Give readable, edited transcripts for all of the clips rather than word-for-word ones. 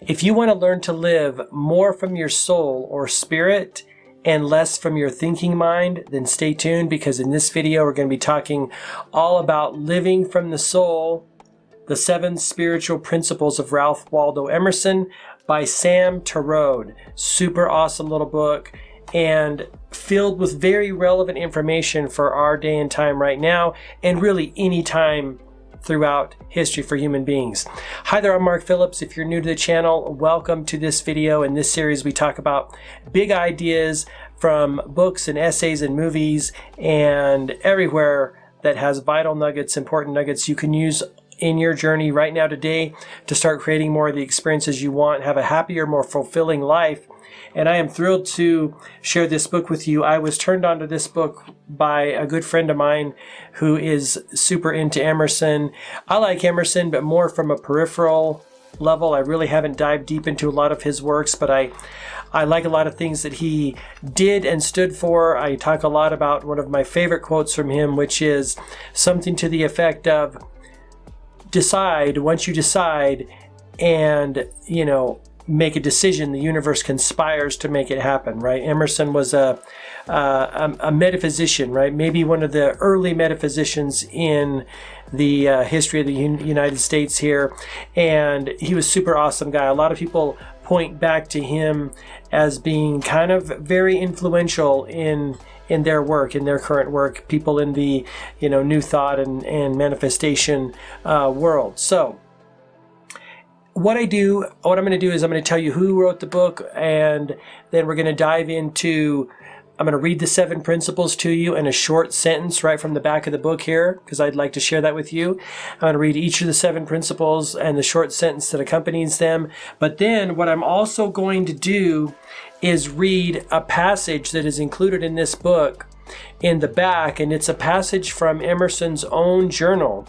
If you want to learn to live more from your soul or spirit and less from your thinking mind, then stay tuned, because in this video we're going to be talking all about living from the soul, the 7 spiritual principles of Ralph Waldo Emerson by Sam Torode. Super awesome little book and filled with very relevant information for our day and time right now, and really any time throughout history for human beings. Hi there, I'm Mark Phillips. If you're new to the channel, welcome to this video. In this series, we talk about big ideas from books and essays and movies and everywhere that has vital nuggets, important nuggets you can use in your journey right now today to start creating more of the experiences you want, have a happier, more fulfilling life. And I am thrilled to share this book with you. I was turned on to this book by a good friend of mine who is super into Emerson. I like Emerson, but more from a peripheral level. I really haven't dived deep into a lot of his works, but I like a lot of things that he did and stood for. I talk a lot about one of my favorite quotes from him, which is something to the effect of, decide, once you decide and, make a decision, the universe conspires to make it happen, right? Emerson was a metaphysician, right? Maybe one of the early metaphysicians in the history of the United States here. And he was a super awesome guy. A lot of people point back to him as being kind of very influential in their work, in their current work, people in the, New Thought and manifestation world. So what I'm going to do is I'm going to tell you who wrote the book, and then we're going to dive into, I'm going to read the 7 principles to you in a short sentence right from the back of the book here, because I'd like to share that with you. I'm going to read each of the 7 principles and the short sentence that accompanies them. But then what I'm also going to do is read a passage that is included in this book in the back, and it's a passage from Emerson's own journal.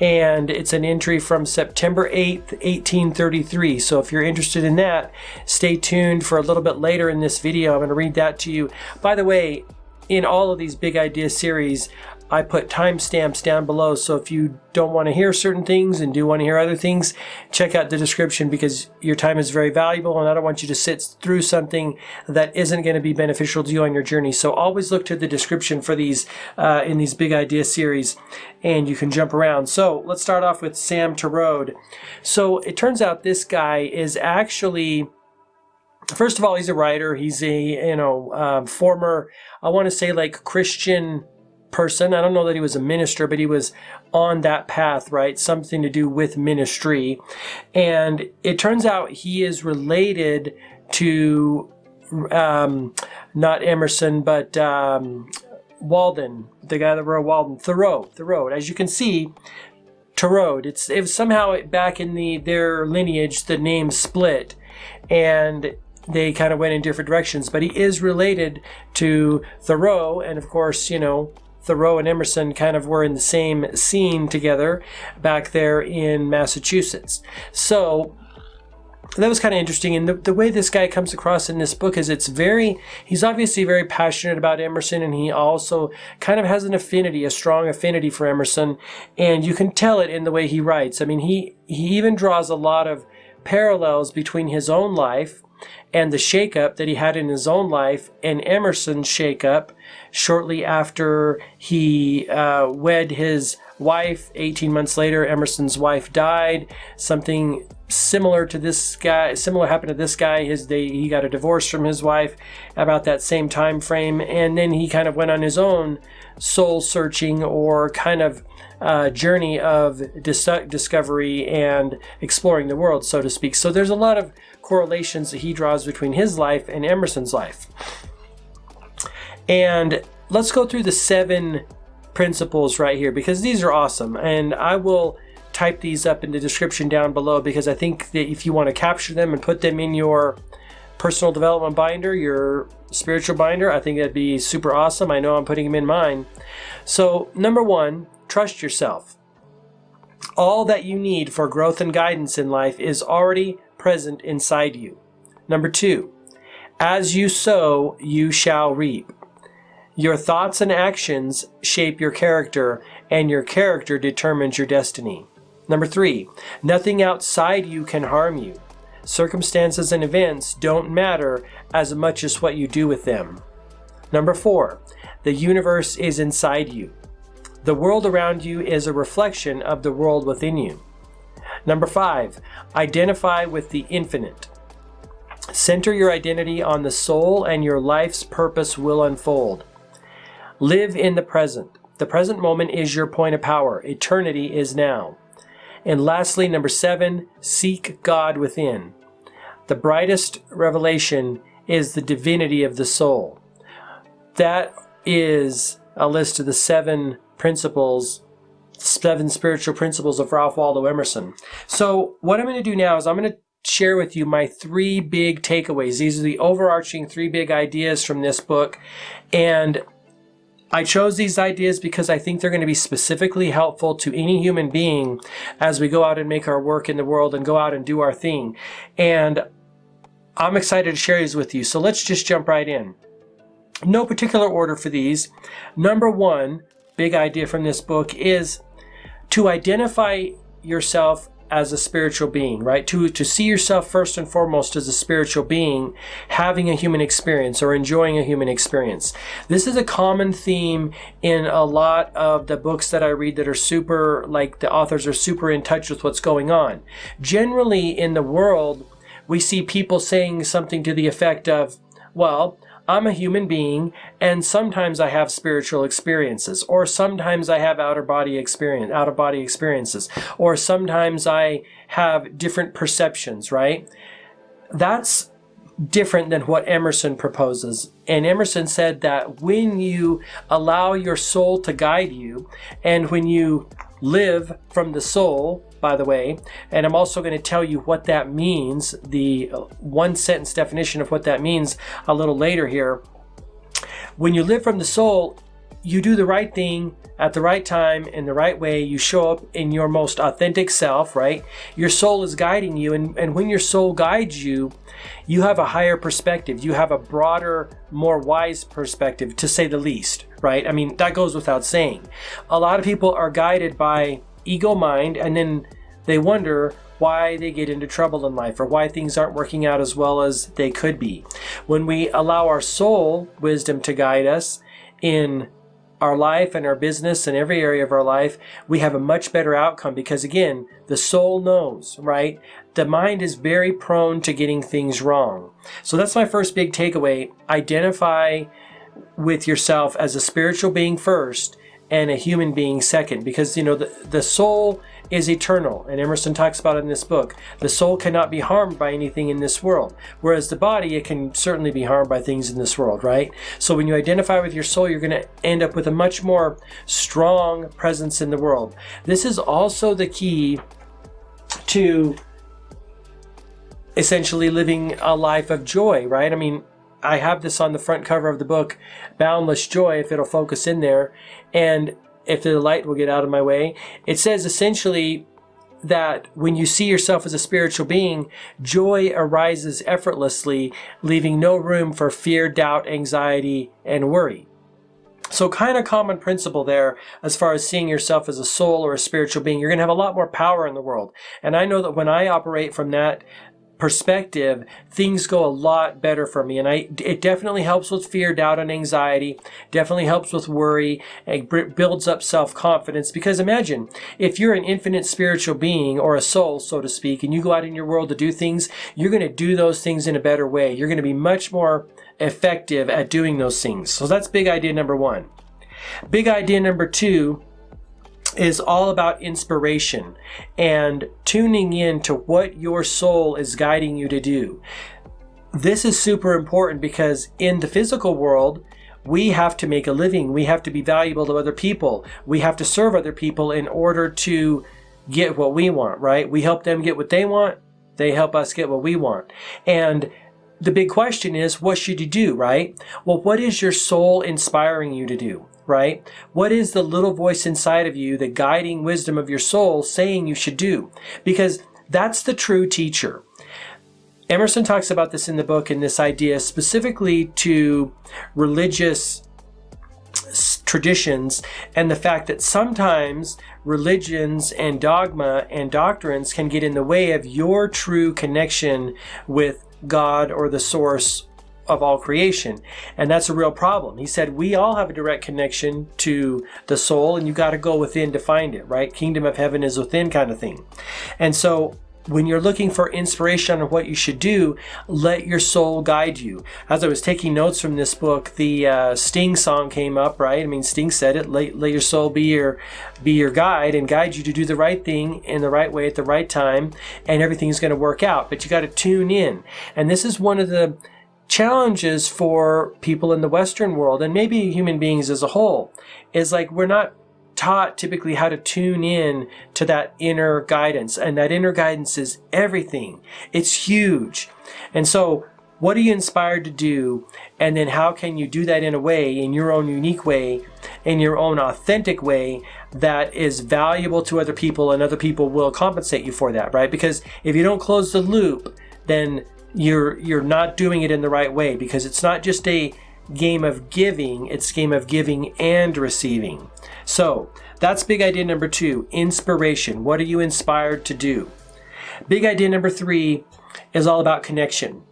And it's an entry from September 8th, 1833. So if you're interested in that, stay tuned for a little bit later in this video. I'm going to read that to you. By the way, in all of these big idea series, I put timestamps down below. So if you don't want to hear certain things and do want to hear other things, check out the description, because your time is very valuable and I don't want you to sit through something that isn't going to be beneficial to you on your journey. So always look to the description for these in these big idea series, and you can jump around. So let's start off with Sam Torode. So it turns out this guy is actually, first of all, he's a writer. He's a former, I want to say, like, Christian person. I don't know that he was a minister, but he was on that path, right? Something to do with ministry. And it turns out he is related to not Emerson, but Walden, the guy that wrote Walden, Torode. As you can see, Torode. It was somehow back in their lineage, the name split, and they kind of went in different directions. But he is related to Thoreau, and of course, Thoreau and Emerson kind of were in the same scene together back there in Massachusetts. So that was kind of interesting. And the way this guy comes across in this book is he's obviously very passionate about Emerson, and he also kind of has a strong affinity for Emerson. And you can tell it in the way he writes. I mean, he even draws a lot of parallels between his own life and the shakeup that he had in his own life and Emerson's shakeup shortly after he wed his wife. 18 months later, Emerson's wife died. Something similar happened to this guy. He got a divorce from his wife about that same time frame, and then he kind of went on his own soul searching, or kind of journey of discovery and exploring the world, so to speak. So there's a lot of correlations that he draws between his life and Emerson's life. And let's go through the 7 principles right here, because these are awesome. And I will type these up in the description down below, because I think that if you want to capture them and put them in your personal development binder, your spiritual binder, I think that'd be super awesome. I know I'm putting them in mine. So number 1, trust yourself. All that you need for growth and guidance in life is already present inside you. Number 2, as you sow, you shall reap. Your thoughts and actions shape your character, and your character determines your destiny. Number 3, nothing outside you can harm you. Circumstances and events don't matter as much as what you do with them. Number 4, the universe is inside you. The world around you is a reflection of the world within you. Number 5, identify with the infinite. Center your identity on the soul and your life's purpose will unfold. Live in the present. The present moment is your point of power. Eternity is now. And lastly, number 7, seek God within. The brightest revelation is the divinity of the soul. That is a list of the 7 spiritual principles of Ralph Waldo Emerson. So what I'm going to do now is I'm going to share with you my 3 big takeaways. These are the overarching 3 big ideas from this book. And I chose these ideas because I think they're going to be specifically helpful to any human being as we go out and make our work in the world and go out and do our thing. And I'm excited to share these with you. So let's just jump right in. No particular order for these. Number 1 big idea from this book is to identify yourself as a spiritual being, right? To see yourself first and foremost as a spiritual being, having a human experience or enjoying a human experience. This is a common theme in a lot of the books that I read that are super, like the authors are super in touch with what's going on. Generally in the world, we see people saying something to the effect of, well, I'm a human being, and sometimes I have spiritual experiences, or sometimes I have out-of-body experiences, or sometimes I have different perceptions, right? That's different than what Emerson proposes. And Emerson said that when you allow your soul to guide you, and when you live from the soul, by the way, and I'm also going to tell you what that means, the one-sentence definition of what that means a little later here. When you live from the soul, you do the right thing at the right time in the right way. You show up in your most authentic self, right? Your soul is guiding you, and when your soul guides you, you have a higher perspective. You have a broader, more wise perspective, to say the least, right? I mean, that goes without saying. A lot of people are guided by ego mind, and then they wonder why they get into trouble in life or why things aren't working out as well as they could be. When we allow our soul wisdom to guide us in our life and our business and every area of our life, we have a much better outcome because, again, the soul knows, right? The mind is very prone to getting things wrong. So that's my first big takeaway. Identify with yourself as a spiritual being first and a human being second, because the soul is eternal, and Emerson talks about it in this book. The soul cannot be harmed by anything in this world, whereas the body, it can certainly be harmed by things in this world, right? So when you identify with your soul, you're going to end up with a much more strong presence in the world. This is also the key to essentially living a life of joy, right? I mean, I have this on the front cover of the book, Boundless Joy, if it'll focus in there, and if the light will get out of my way. It says essentially that when you see yourself as a spiritual being, joy arises effortlessly, leaving no room for fear, doubt, anxiety, and worry. So kind of common principle there as far as seeing yourself as a soul or a spiritual being. You're going to have a lot more power in the world. And I know that when I operate from that perspective, things go a lot better for me. And it definitely helps with fear, doubt, and anxiety. Definitely helps with worry. And builds up self-confidence. Because imagine, if you're an infinite spiritual being, or a soul, so to speak, and you go out in your world to do things, you're going to do those things in a better way. You're going to be much more effective at doing those things. So that's big idea number 1. Big idea number 2 is all about inspiration and tuning in to what your soul is guiding you to do. This is super important because in the physical world, we have to make a living. We have to be valuable to other people. We have to serve other people in order to get what we want, right? We help them get what they want. They help us get what we want. And the big question is, what should you do, right? Well, what is your soul inspiring you to do? Right? What is the little voice inside of you, the guiding wisdom of your soul saying you should do? Because that's the true teacher. Emerson talks about this in the book, and this idea specifically to religious traditions, and the fact that sometimes religions and dogma and doctrines can get in the way of your true connection with God or the source of all creation. And that's a real problem. He said we all have a direct connection to the soul, and you got to go within to find it, right? Kingdom of heaven is within kind of thing. And so when you're looking for inspiration on what you should do, let your soul guide you. As I was taking notes from this book, the Sting song came up, right? I mean, Sting said it, let your soul be your guide and guide you to do the right thing in the right way at the right time, and everything's going to work out. But you got to tune in. And this is one of the challenges for people in the Western world, and maybe human beings as a whole, is like we're not taught typically how to tune in to that inner guidance. And that inner guidance is everything. It's huge. And so what are you inspired to do? And then how can you do that in a way, in your own unique way, in your own authentic way that is valuable to other people, and other people will compensate you for that, right? Because if you don't close the loop, then you're not doing it in the right way, because it's not just a game of giving, it's a game of giving and receiving. So that's big idea number 2, inspiration. What are you inspired to do? Big idea number 3 is all about connection.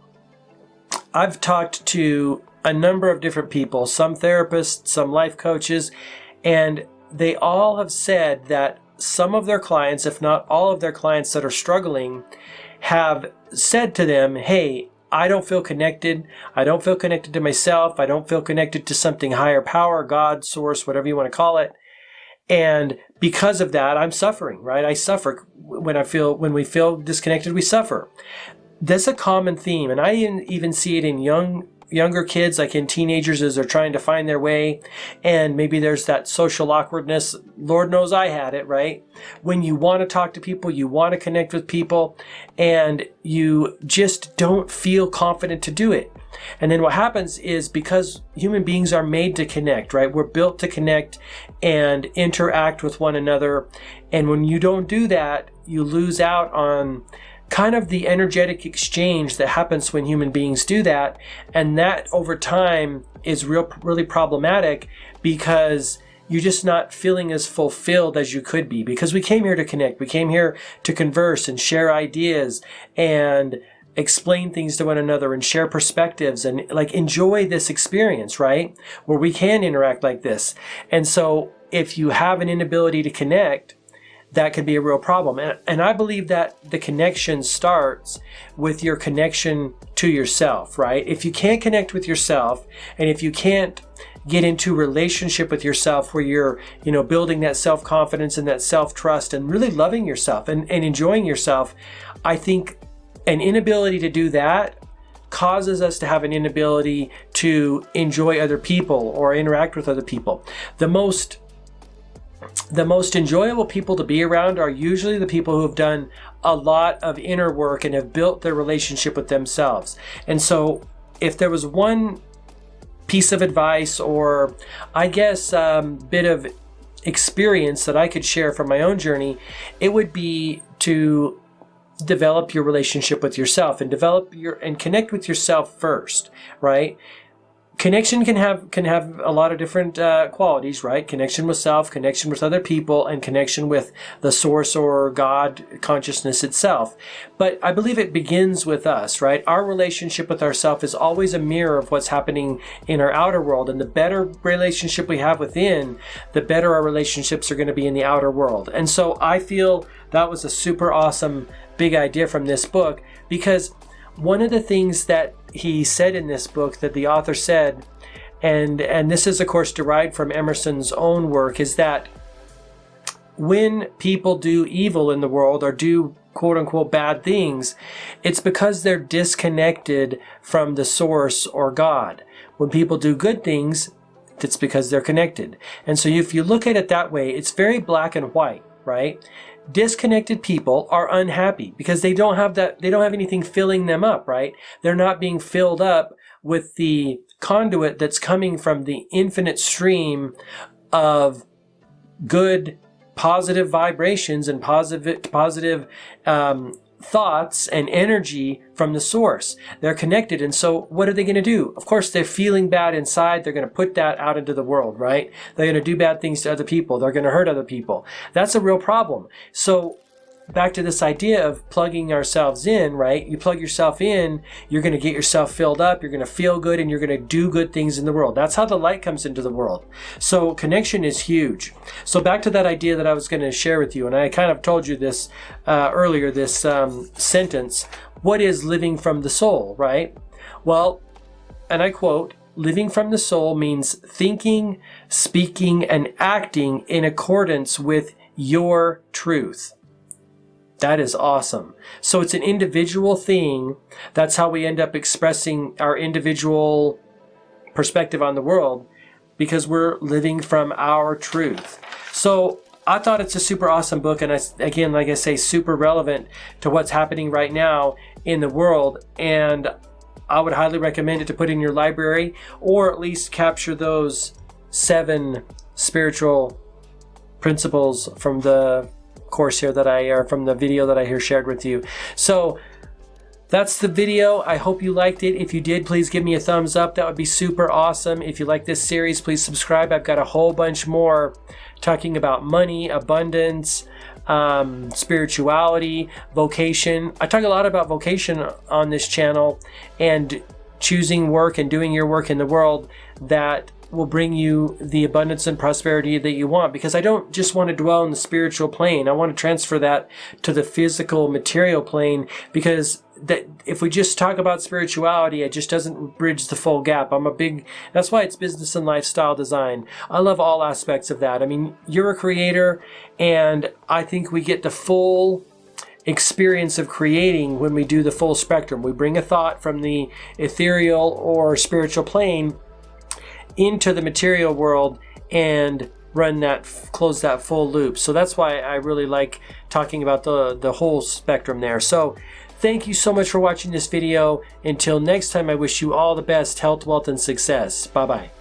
I've talked to a number of different people, some therapists, some life coaches, and they all have said that some of their clients, if not all of their clients that are struggling, have said to them, hey, I don't feel connected. I don't feel connected to myself. I don't feel connected to something higher power, God, source, whatever you want to call it. And because of that, I'm suffering, right? I suffer when we feel disconnected, we suffer. That's a common theme. And I even see it in younger kids, like in teenagers, as they're trying to find their way. And maybe there's that social awkwardness. Lord knows I had it, right? When you want to talk to people, you want to connect with people, and you just don't feel confident to do it. And then what happens is, because human beings are made to connect, right? We're built to connect and interact with one another. And when you don't do that, you lose out on kind of the energetic exchange that happens when human beings do that. And that over time is really problematic, because you're just not feeling as fulfilled as you could be, because we came here to connect. We came here to converse and share ideas and explain things to one another and share perspectives and like enjoy this experience, right? Where we can interact like this. And so if you have an inability to connect, that could be a real problem. And I believe that the connection starts with your connection to yourself, right? If you can't connect with yourself, and if you can't get into relationship with yourself where you're, building that self-confidence and that self-trust and really loving yourself and enjoying yourself, I think an inability to do that causes us to have an inability to enjoy other people or interact with other people. The most enjoyable people to be around are usually the people who have done a lot of inner work and have built their relationship with themselves. And so if there was one piece of advice, or I guess bit of experience that I could share from my own journey, it would be to develop your relationship with yourself and connect with yourself first, right? Connection can have a lot of different qualities, right? Connection with self, connection with other people, and connection with the source or God consciousness itself. But I believe it begins with us, right? Our relationship with ourself is always a mirror of what's happening in our outer world. And the better relationship we have within, the better our relationships are going to be in the outer world. And so I feel that was a super awesome big idea from this book, because one of the things that he said in this book, that the author said, and this is of course derived from Emerson's own work, is that when people do evil in the world or do quote unquote bad things, it's because they're disconnected from the source or God. When people do good things, it's because they're connected. And so if you look at it that way, it's very black and white, right? Disconnected people are unhappy because they don't have anything filling them up, right? They're not being filled up with the conduit that's coming from the infinite stream of good, positive vibrations and positive thoughts and energy from the source. They're connected. And so what are they going to do? Of course, they're feeling bad inside. They're going to put that out into the world, right? They're going to do bad things to other people. They're going to hurt other people. That's a real problem. So back to this idea of plugging ourselves in, right? You plug yourself in, you're going to get yourself filled up, you're going to feel good, and you're going to do good things in the world. That's how the light comes into the world. So connection is huge. So back to that idea that I was going to share with you, and I kind of told you this earlier, this sentence, what is living from the soul, right? Well, and I quote, living from the soul means thinking, speaking, and acting in accordance with your truth. That is awesome. So it's an individual thing. That's how we end up expressing our individual perspective on the world, because we're living from our truth. So I thought it's a super awesome book. And again, like I say, super relevant to what's happening right now in the world. And I would highly recommend it to put in your library, or at least capture those 7 spiritual principles from the course here from the video that I here shared with you. So that's the video. I hope you liked it. If you did, please give me a thumbs up. That would be super awesome. If you like this series, please subscribe. I've got a whole bunch more talking about money, abundance, spirituality, vocation. I talk a lot about vocation on this channel, and choosing work and doing your work in the world that will bring you the abundance and prosperity that you want, because I don't just want to dwell in the spiritual plane. I want to transfer that to the physical material plane, because that if we just talk about spirituality, it just doesn't bridge the full gap. That's why it's business and lifestyle design. I love all aspects of that. I mean, you're a creator, and I think we get the full experience of creating when we do the full spectrum. We bring a thought from the ethereal or spiritual plane into the material world and close that full loop. So that's why I really like talking about the whole spectrum there. So thank you so much for watching this video. Until next time, I wish you all the best health, wealth, and success. Bye-bye.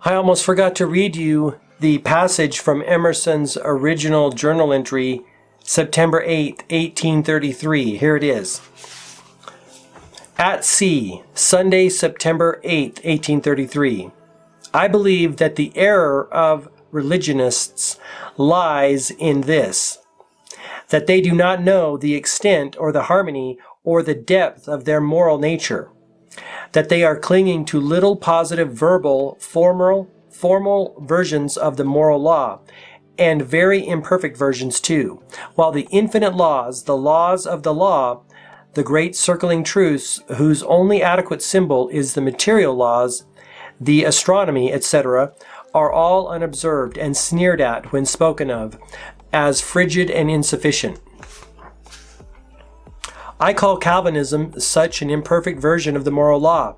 I almost forgot to read you the passage from Emerson's original journal entry, September 8th, 1833. Here it is. At sea, Sunday, September 8th, 1833. I believe that the error of religionists lies in this, that they do not know the extent or the harmony or the depth of their moral nature, that they are clinging to little positive verbal, formal versions of the moral law, and very imperfect versions too, while the infinite laws, the laws of the law, the great circling truths whose only adequate symbol is the material laws, the astronomy, etc., are all unobserved and sneered at when spoken of as frigid and insufficient. I call Calvinism such an imperfect version of the moral law.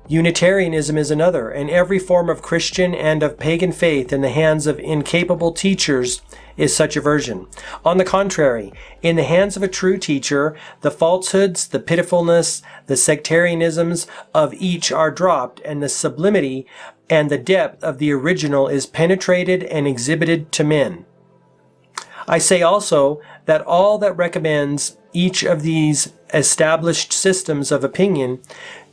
Unitarianism is another, and every form of Christian and of pagan faith in the hands of incapable teachers is such a version. On the contrary, in the hands of a true teacher, the falsehoods, the pitifulness, the sectarianisms of each are dropped, and the sublimity and the depth of the original is penetrated and exhibited to men. I say also that all that recommends each of these established systems of opinion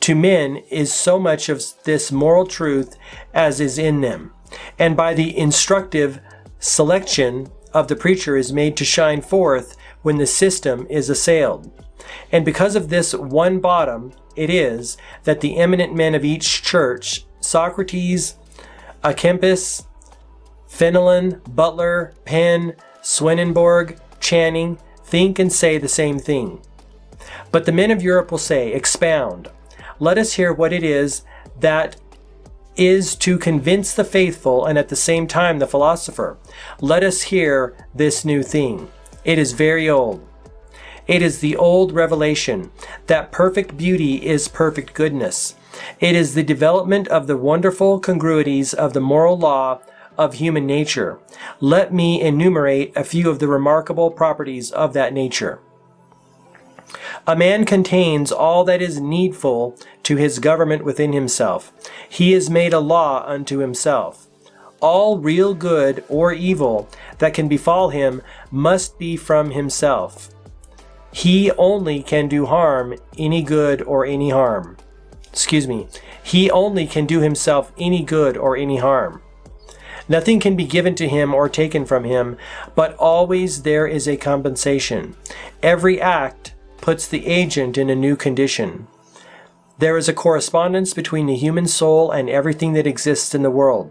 to men is so much of this moral truth as is in them, and by the instructive selection of the preacher is made to shine forth when the system is assailed. And because of this one bottom, it is that the eminent men of each church, Socrates, Akempis, Fenelon, Butler, Penn, Swedenborg, Channing, think and say the same thing. But the men of Europe will say, expound. Let us hear what it is that is to convince the faithful and at the same time the philosopher. Let us hear this new thing. It is very old. It is the old revelation that perfect beauty is perfect goodness. It is the development of the wonderful congruities of the moral law of human nature. Let me enumerate a few of the remarkable properties of that nature. A man contains all that is needful to his government within himself. He is made a law unto himself. all real good or evil that can befall him must be from himself. He only can do harm any good or any harm. He only can do himself any good or any harm. Nothing can be given to him or taken from him, but always there is a compensation. Every act puts the agent in a new condition. There is a correspondence between the human soul and everything that exists in the world.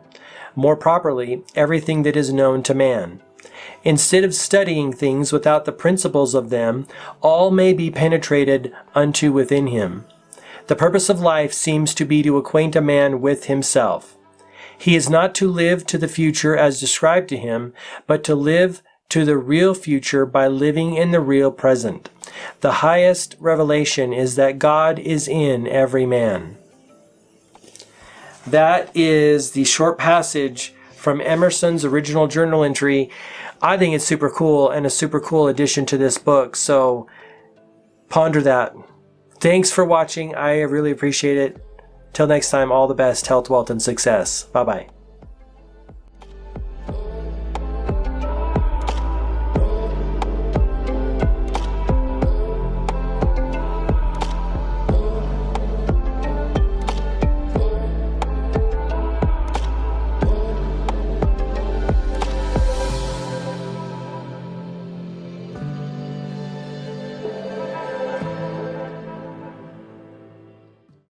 More properly, everything that is known to man. Instead of studying things without the principles of them, all may be penetrated unto within him. The purpose of life seems to be to acquaint a man with himself. He is not to live to the future as described to him, but to live to the real future by living in the real present. The highest revelation is that God is in every man. That is the short passage from Emerson's original journal entry. I think it's super cool and a super cool addition to this book, so ponder that. Thanks for watching. I really appreciate it. Till next time, all the best, health, wealth, and success. Bye-bye.